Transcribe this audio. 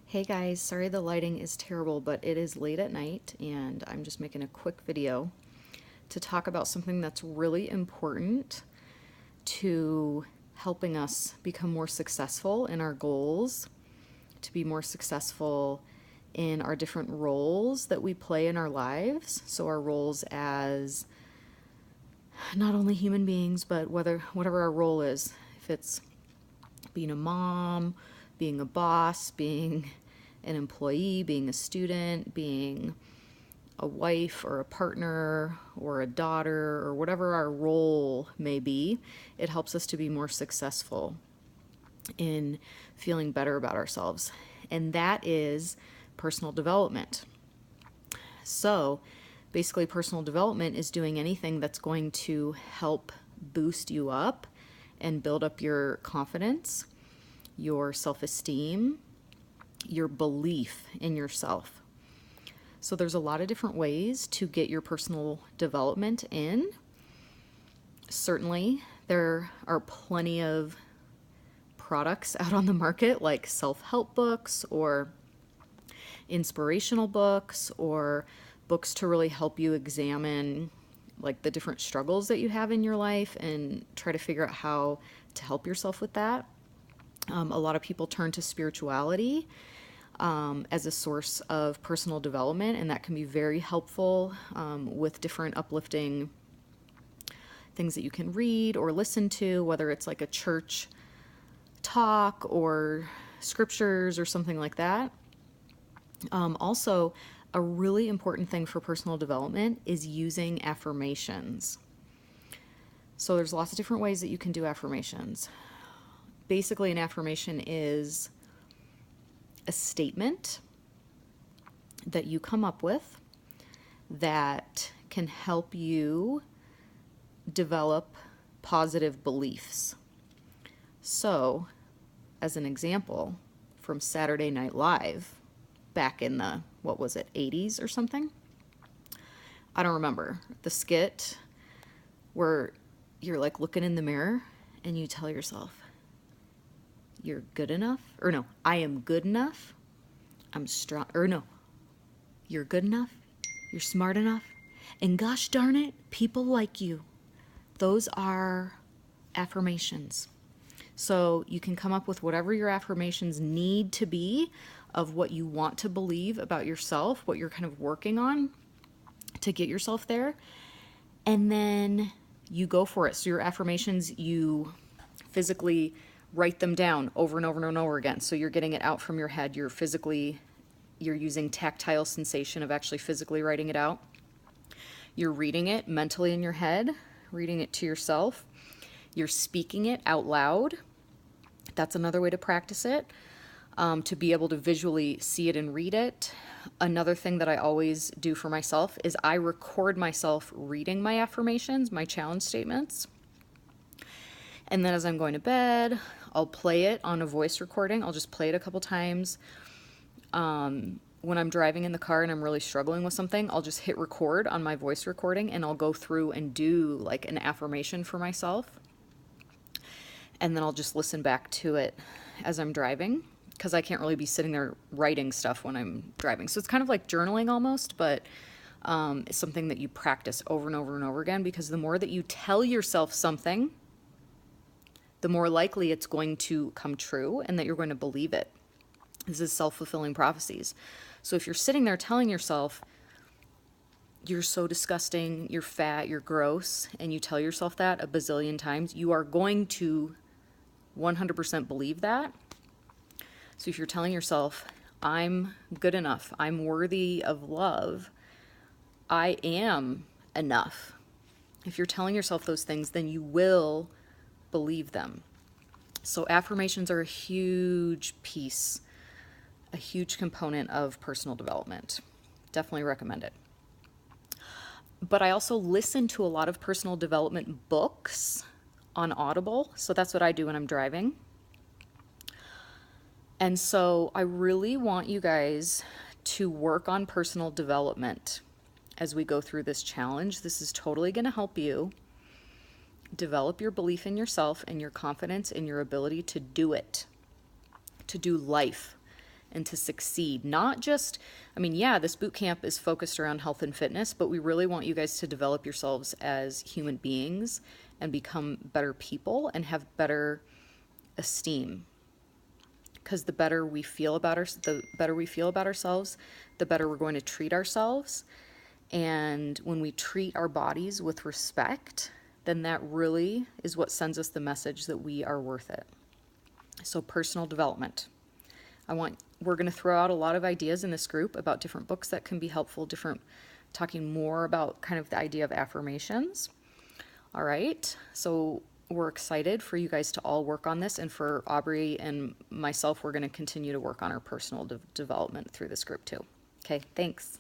Hey guys, sorry the lighting is terrible, but it is late at night and I'm just making a quick video to talk about something that's really important to helping us become more successful in our goals, to be more successful in our different roles that we play in our lives. So our roles as not only human beings, but whatever our role is, if it's being a mom, being a boss, being an employee, being a student, being a wife or a partner or a daughter or whatever our role may be, it helps us to be more successful in feeling better about ourselves. And that is personal development. So basically, personal development is doing anything that's going to help boost you up and build up your confidence, your self-esteem, your belief in yourself. So there's a lot of different ways to get your personal development in. Certainly, there are plenty of products out on the market like self-help books or inspirational books or books to really help you examine like the different struggles that you have in your life and try to figure out how to help yourself with that. A lot of people turn to spirituality as a source of personal development, and that can be very helpful with different uplifting things that you can read or listen to, whether it's like a church talk or scriptures or something like that. Also, a really important thing for personal development is using affirmations. So there's lots of different ways that you can do affirmations. Basically, an affirmation is a statement that you come up with that can help you develop positive beliefs. So, as an example, from Saturday Night Live, back in the, what was it, 80s or something? I don't remember. The skit where you're like looking in the mirror and you tell yourself, you're good enough, or no, I am good enough, I'm strong, or no, you're good enough, you're smart enough, and gosh darn it, people like you. Those are affirmations. So you can come up with whatever your affirmations need to be of what you want to believe about yourself, what you're kind of working on to get yourself there, and then you go for it. So your affirmations, you physically write them down over and over and over again. So you're getting it out from your head. You're using tactile sensation of actually physically writing it out. You're reading it mentally in your head, reading it to yourself. You're speaking it out loud. That's another way to practice it, to be able to visually see it and read it. Another thing that I always do for myself is I record myself reading my affirmations, my challenge statements. And then as I'm going to bed, I'll play it on a voice recording. I'll just play it a couple times. When I'm driving in the car and I'm really struggling with something, I'll just hit record on my voice recording and I'll go through and do like an affirmation for myself. And then I'll just listen back to it as I'm driving because I can't really be sitting there writing stuff when I'm driving. So it's kind of like journaling almost, but it's something that you practice over and over and over again, because the more that you tell yourself something, the more likely it's going to come true and that you're going to believe it. This is self-fulfilling prophecies. So if you're sitting there telling yourself, you're so disgusting, you're fat, you're gross, and you tell yourself that a bazillion times, you are going to 100% believe that. So if you're telling yourself, I'm good enough, I'm worthy of love, I am enough. If you're telling yourself those things, then you will believe them. So affirmations are a huge piece, a huge component of personal development. Definitely recommend it. But I also listen to a lot of personal development books on Audible. So that's what I do when I'm driving. And so I really want you guys to work on personal development as we go through this challenge. This is totally going to help you develop your belief in yourself and your confidence in your ability to do it, to do life, and to succeed. Not just, I mean, yeah, this boot camp is focused around health and fitness, but we really want you guys to develop yourselves as human beings and become better people and have better esteem. Because the better we feel about the better we feel about ourselves, the better we're going to treat ourselves. And when we treat our bodies with respect, then that really is what sends us the message that we are worth it. So personal development. We're going to throw out a lot of ideas in this group about different books that can be helpful, talking more about kind of the idea of affirmations. All right. So we're excited for you guys to all work on this. And for Aubrey and myself, we're going to continue to work on our personal development through this group too. Okay. Thanks.